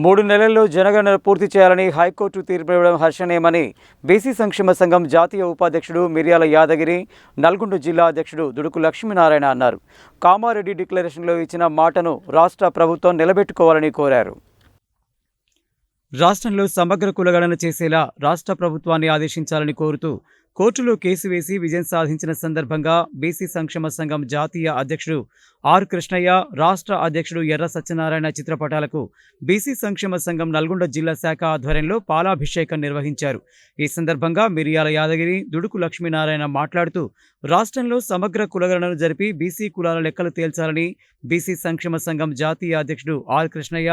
3 నెలల్లో జనగణన పూర్తి చేయాలని హైకోర్టు తీర్పు ఇవ్వడం హర్షణీయమని బీసీ సంక్షేమ సంఘం జాతీయ ఉపాధ్యక్షుడు మిర్యాల యాదగిరి, నల్గొండ జిల్లా అధ్యక్షుడు దుడుకు లక్ష్మీనారాయణ అన్నారు. కామారెడ్డి డిక్లరేషన్లో ఇచ్చిన మాటను రాష్ట్ర ప్రభుత్వం నిలబెట్టుకోవాలని కోరారు. రాష్ట్రంలో సమగ్ర కులగణన చేసేలా రాష్ట్ర ప్రభుత్వాన్ని ఆదేశించాలని కోరుతూ కోర్టులో కేసు వేసి విజయం సాధించిన సందర్భంగా బీసీ సంక్షేమ సంఘం జాతీయ అధ్యక్షుడు ఆర్ కృష్ణయ్య, రాష్ట్ర అధ్యక్షుడు ఎర్ర సత్యనారాయణ చిత్రపటాలకు బీసీ సంక్షేమ సంఘం నల్గొండ జిల్లా శాఖ ఆధ్వర్యంలో పాలాభిషేకం నిర్వహించారు. ఈ సందర్భంగా మిర్యాల యాదగిరి, దుడుకు లక్ష్మీనారాయణ మాట్లాడుతూ రాష్ట్రంలో సమగ్ర కులగణనను జరిపి బీసీ కులాల లెక్కలు తేల్చాలని బీసీ సంక్షేమ సంఘం జాతీయ అధ్యక్షుడు ఆర్ కృష్ణయ్య,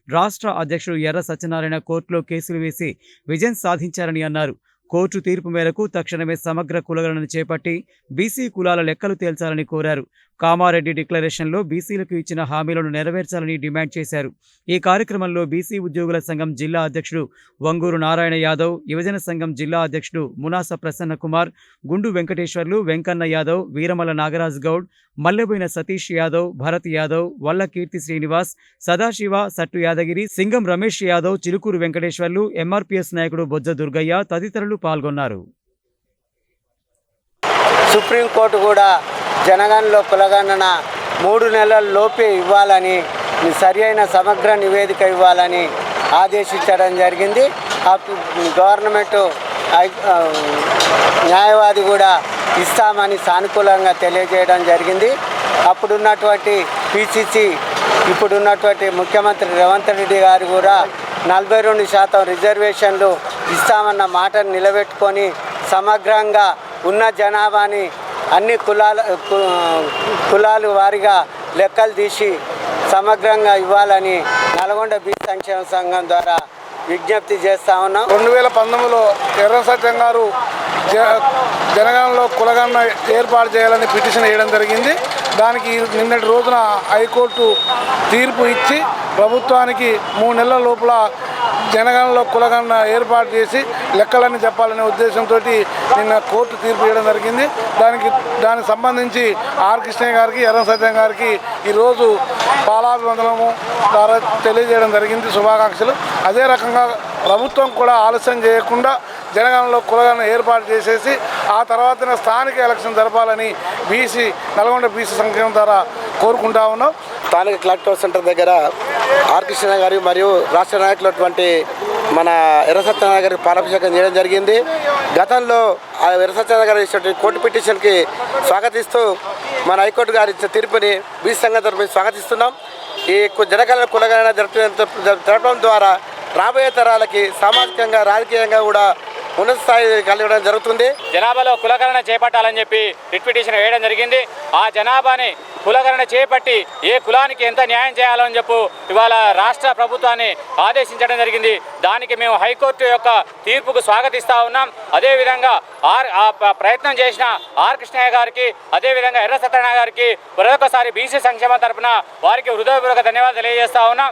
రాష్ట్ర అధ్యక్షుడు ఎర్ర సత్యనారాయణ కోర్టులో కేసులు వేసి విజయం సాధించారని అన్నారు. కోర్టు తీర్పు మేరకు తక్షణమే సమగ్ర కులగణన చేపట్టి బీసీ కులాల లెక్కలు తేల్చాలని కోరారు. కామారెడ్డి డిక్లరేషన్లో బీసీలకు ఇచ్చిన హామీలను నెరవేర్చాలని డిమాండ్ చేశారు. ఈ కార్యక్రమంలో బీసీ ఉద్యోగుల సంఘం జిల్లా అధ్యక్షుడు వంగూరు నారాయణ యాదవ్, యువజన సంఘం జిల్లా అధ్యక్షుడు మునాస ప్రసన్న కుమార్, గుండు వెంకటేశ్వర్లు, వెంకన్న యాదవ్, వీరమల నాగరాజ్ గౌడ్, మల్లెబోయిన సతీష్ యాదవ్, భరత్ యాదవ్, వల్ల కీర్తి శ్రీనివాస్, సదాశివ, సట్టు యాదగిరి, సింగం రమేష్ యాదవ్, చిలుకూరు వెంకటేశ్వర్లు, ఎంఆర్పీఎస్ నాయకుడు బొజ్జ దుర్గయ్య తదితరులు పాల్గొన్నారు. సుప్రీంకోర్టు కూడా జనగణనలో కులగణన 3 నెలల లోపే ఇవ్వాలని, సరి అయిన సమగ్ర నివేదిక ఇవ్వాలని ఆదేశించడం జరిగింది. గవర్నమెంట్ న్యాయవాది కూడా ఇస్తామని సానుకూలంగా తెలియజేయడం జరిగింది. అప్పుడున్నటువంటి పిసిసి, ఇప్పుడున్నటువంటి ముఖ్యమంత్రి రేవంత్ రెడ్డి గారు కూడా 42% రిజర్వేషన్లు ఇస్తామన్న మాటను నిలబెట్టుకొని సమగ్రంగా ఉన్న జనాభాని అన్ని కులాలు వారిగా లెక్కలు తీసి సమగ్రంగా ఇవ్వాలని నల్గొండ బీసీ సంక్షేమ సంఘం ద్వారా విజ్ఞప్తి చేస్తా ఉన్నాం. 2019లో ఎర్ర సత్యం గారు జనగణనలో కులగణన ఏర్పాటు చేయాలని పిటిషన్ వేయడం జరిగింది. దానికి నిన్నటి రోజున హైకోర్టు తీర్పు ఇచ్చి ప్రభుత్వానికి 3 నెలల లోపల జనగణనలో కులగణన ఏర్పాటు చేసి లెక్కలని చెప్పాలనే ఉద్దేశంతో నిన్న కోర్టు తీర్పు ఇవ్వడం జరిగింది. దానికి సంబంధించి ఆర్ కృష్ణయ్య గారికి, ఎర్ర సత్యం గారికి ఈరోజు పాలాభివందనము ద్వారా తెలియజేయడం జరిగింది. శుభాకాంక్షలు. అదే రకంగా ప్రభుత్వం కూడా ఆలస్యం చేయకుండా జనగణనలో కులగణన ఏర్పాటు చేసేసి ఆ తర్వాతనే స్థానిక ఎలక్షన్ జరపాలని నల్గొండ బీసీ సంక్షేమం ద్వారా కోరుకుంటా ఉన్నాం. స్థానిక కలెక్టర్ సెంటర్ దగ్గర ఆర్ కృష్ణ గారు మరియు రాష్ట్ర నాయకులటువంటి మన ఎర్ర సత్యనారాయణ గారికి పాలాభిషేకం చేయడం జరిగింది. గతంలో ఆ ఎర్ర సత్యనారాయణ గారు ఇచ్చిన కోర్టు పిటిషన్కి స్వాగతిస్తూ మన హైకోర్టు గారు ఇచ్చిన తీర్పుని బీసీ సంఘం తరపున స్వాగతిస్తున్నాం. ఈ జనగణన కులగణన జరపడం ద్వారా రాబోయే తరాలకి సామాజికంగా, రాజకీయంగా కూడా ఉన్నత స్థాయి కలిగడం జరుగుతుంది. జనాభాలో కులగణన చేపట్టాలని చెప్పి రిట్ పిటిషన్ వేయడం జరిగింది. ఆ జనాభాని కులగణన చేపట్టి ఏ కులానికి ఎంత న్యాయం చేయాలని చెప్పు ఇవాళ రాష్ట్ర ప్రభుత్వాన్ని ఆదేశించడం జరిగింది. దానికి మేము హైకోర్టు యొక్క తీర్పుకు స్వాగతిస్తూ ఉన్నాం. అదేవిధంగా ప్రయత్నం చేసిన ఆర్ కృష్ణయ్య గారికి, అదేవిధంగా ఎర్ర సత్యనారాయణ గారికి మరొకసారి బీసీ సంక్షేమం తరఫున వారికి హృదయపూర్వక ధన్యవాదాలు తెలియజేస్తా ఉన్నాం.